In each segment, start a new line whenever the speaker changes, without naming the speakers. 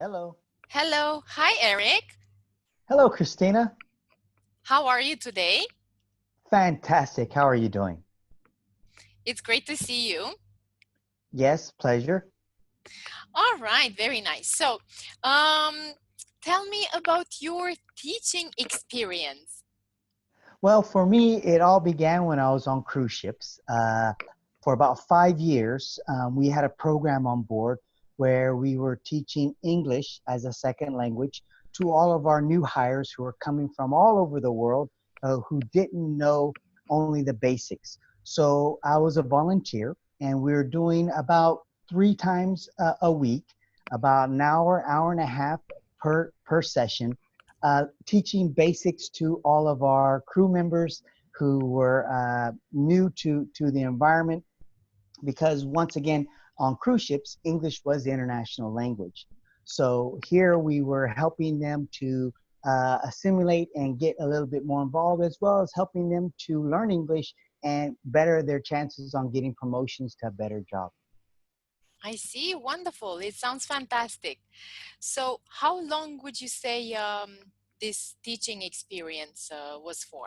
Hello.
Hello. Hi, Eric.
Hello, Christina.
How are you today?
Fantastic. How are you doing?
It's great to see you.
Yes, pleasure.
All right, very nice. Um, tell me about your teaching experience.
Well, for me, it all began when I was on cruise ships. For about 5 years, we had a program on board where we were teaching English as a second language to all of our new hires who were coming from all over the world who didn't know only the basics. So I was a volunteer, and we were doing about 3 times a week, about an hour, hour and a half per session, teaching basics to all of our crew members who were new to the environment, because once again, on cruise ships, English was the international language. So here we were helping them to assimilate and get a little bit more involved, as well as helping them to learn English and better their chances on getting promotions to a better job.
I see. Wonderful. It sounds fantastic. So, how long would you say this teaching experience was for?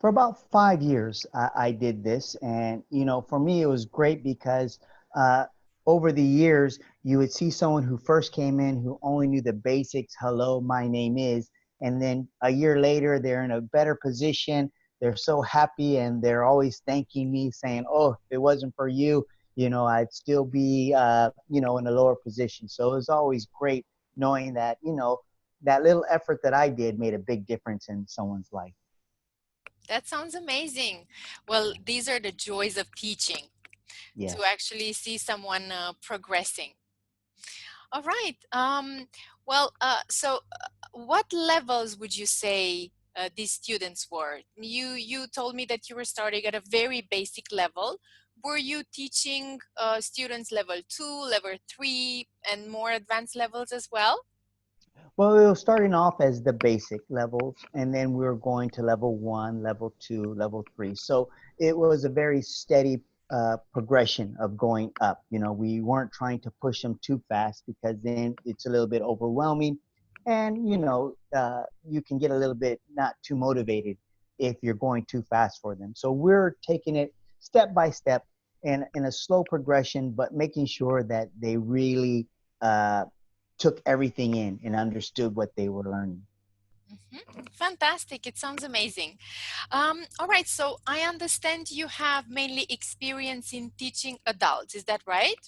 For about 5 years, I did this, and for me, it was great because uh, over the years, you would see someone who first came in who only knew the basics. Hello, my name is, and then a year later, they're in a better position. They're so happy, and they're always thanking me, saying, "Oh, if it wasn't for you, I'd still be, in a lower position." So it was always great knowing that, that little effort that I did made a big difference in someone's life.
That sounds amazing. Well, these are the joys of teaching, to
Yes.
actually see someone progressing. All right. What levels would you say these students were? You told me that you were starting at a very basic level. Were you teaching students level 2, level 3, and more advanced levels as well?
Well, we were starting off as the basic levels, and then we were going to level one, level two, level three. So it was a very steady progression of going up. We weren't trying to push them too fast, because then it's a little bit overwhelming, and you can get a little bit not too motivated if you're going too fast for them. So we're taking it step by step and in a slow progression, but making sure that they really took everything in and understood what they were learning.
Fantastic. It sounds amazing. All right. So I understand you have mainly experience in teaching adults. Is that right?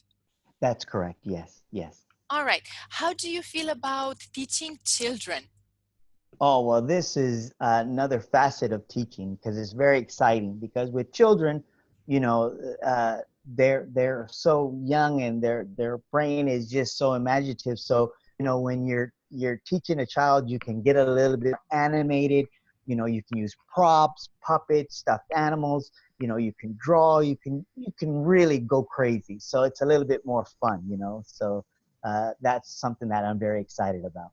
That's correct. Yes, yes.
All right. How do you feel about teaching children?
Oh, well, this is another facet of teaching, because it's very exciting. Because with children, you know, they're so young, and their brain is just so imaginative. So when you're teaching a child, you can get a little bit animated. You can use props, puppets, stuffed animals. You can draw. You can really go crazy. So it's a little bit more fun. So that's something that I'm very excited about.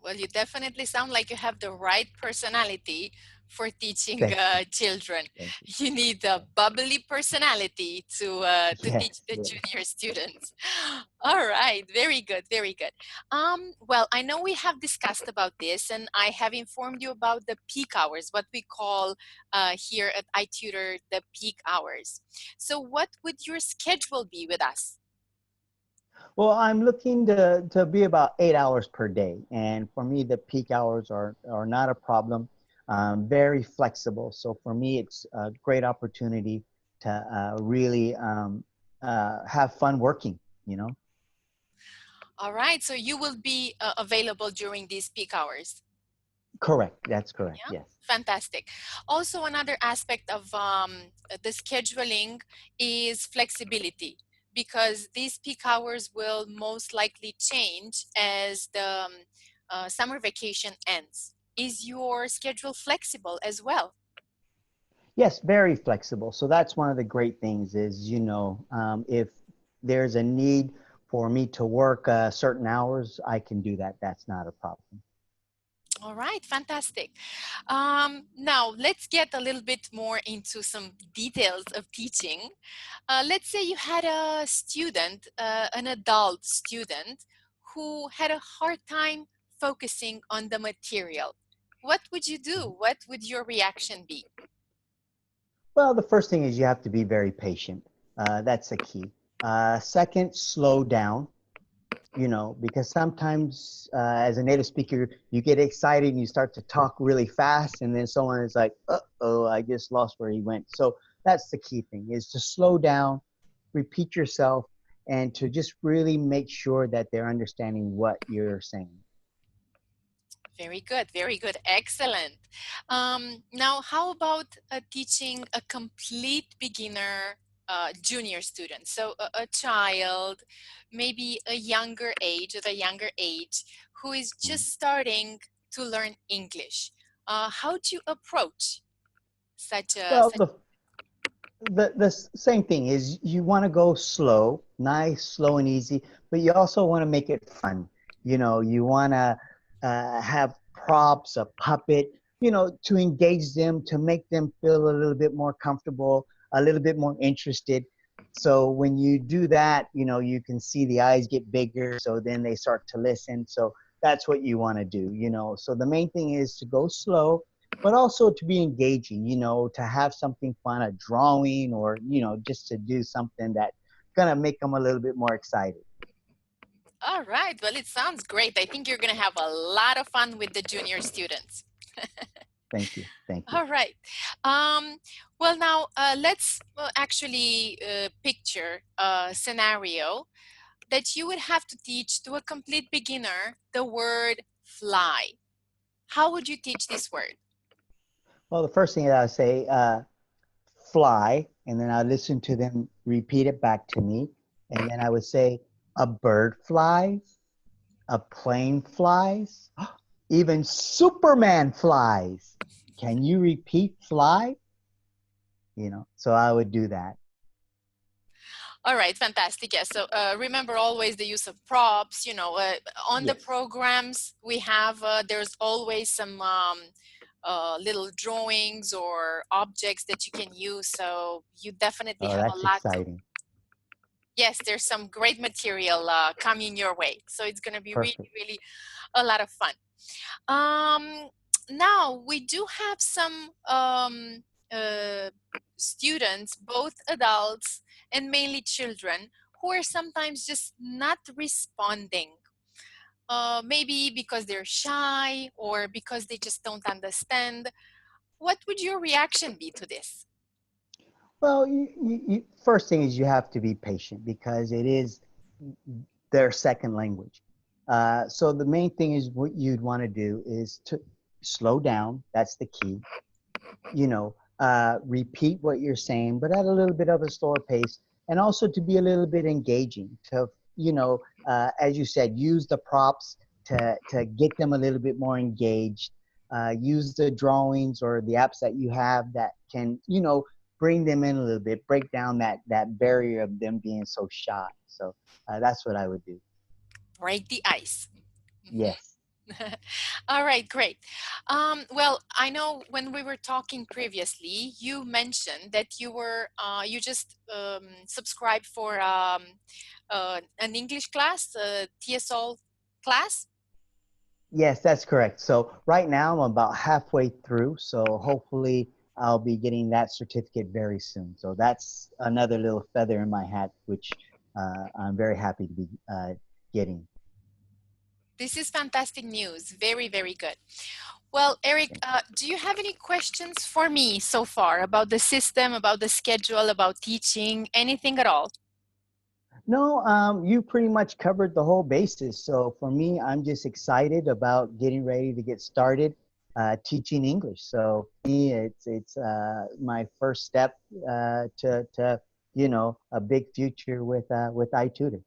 Well, you definitely sound like you have the right personality for teaching
Thank you.
children.
Thank you.
You need a bubbly personality to teach
Yes,
the
yes.
junior students. All right, very good, very good. Well, I know we have discussed about this, and I have informed you about the peak hours, what we call here at iTutor the peak hours. So, what would your schedule be with us?
Well, I'm looking to be about 8 hours per day. And for me, the peak hours are not a problem. Very flexible. So for me, it's a great opportunity to really have fun working, you know?
All right, so you will be available during these peak hours.
Correct. That's correct.
Yeah,
Yes.
fantastic. Also, another aspect of the scheduling is flexibility, because these peak hours will most likely change as the summer vacation ends. Is your schedule flexible as well?
Yes, very flexible. So that's one of the great things is, if there's a need for me to work certain hours, I can do that. That's not a problem.
All right, fantastic. Now, let's get a little bit more into some details of teaching. Let's say you had a student, an adult student, who had a hard time focusing on the material, what would you do? What would your reaction be?
Well, the first thing is you have to be very patient. That's a key. Second, slow down, because sometimes as a native speaker, you get excited and you start to talk really fast, and then someone is like, uh-oh, I just lost where he went. So that's the key thing, is to slow down, repeat yourself, and to just really make sure that they're understanding what you're saying.
Very good, very good, excellent. Now, how about teaching a complete beginner junior student? So a child, maybe a younger age, at a younger age, who is just starting to learn English. How do you approach such a,
Well,
such
the same thing is you want to go slow, nice, slow and easy, but you also want to make it fun. You want to have props, a puppet, to engage them, to make them feel a little bit more comfortable, a little bit more interested. So when you do that, you can see the eyes get bigger, so then they start to listen. So that's what you want to do. So the main thing is to go slow, but also to be engaging, to have something fun, a drawing, or, just to do something that's going to make them a little bit more excited.
All right, well, it sounds great. I think you're going to have a lot of fun with the junior students.
Thank you. Thank you.
All right. Well, now let's actually picture a scenario that you would have to teach to a complete beginner the word fly. How would you teach this word?
Well, the first thing that I would say, fly, and then I listen to them repeat it back to me. And then I would say, a bird flies, a plane flies, even Superman flies. Can you repeat fly? So I would do that.
All right, fantastic. Yes. So remember always the use of props. On the
Yes.
programs we have, there's always some little drawings or objects that you can use. So you definitely
Oh,
have a
that's
lot to.
exciting.
Yes, there's some great material coming your way. So it's going to be really,
Perfect.
really a lot of fun. Now we do have some uh, students, both adults and mainly children, who are sometimes just not responding. Maybe because they're shy or because they just don't understand. What would your reaction be to this?
Well, first thing is you have to be patient because it is their second language. So the main thing is what you'd want to do is to slow down. That's the key. Repeat what you're saying, but at a little bit of a slower pace, and also to be a little bit engaging. To as you said, use the props to get them a little bit more engaged. Use the drawings or the apps that you have that can bring them in a little bit, break down that barrier of them being so shy. So that's what I would do.
Break the ice.
Yes.
All right, great. Well, I know when we were talking previously, you mentioned that you just subscribed for an English class, a TSOL class.
Yes, that's correct. So right now I'm about halfway through. So hopefully I'll be getting that certificate very soon. So that's another little feather in my hat, which I'm very happy to be getting.
This is fantastic news. Very, very good. Well, Eric, do you have any questions for me so far about the system, about the schedule, about teaching, anything at all?
No, you pretty much covered the whole basis. So for me, I'm just excited about getting ready to get started teaching English. So for me, it's my first step to a big future with iTutor.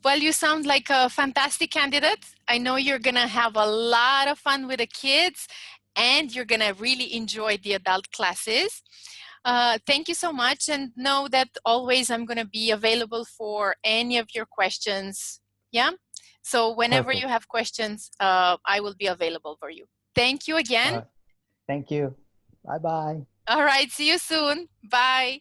Well, you sound like a fantastic candidate. I know you're going to have a lot of fun with the kids and you're going to really enjoy the adult classes. Thank you so much, and know that always I'm going to be available for any of your questions. Yeah? So whenever you
Perfect.
have questions, I will be available for you. Thank you again.
Thank you. Bye bye.
All right. See you soon. Bye.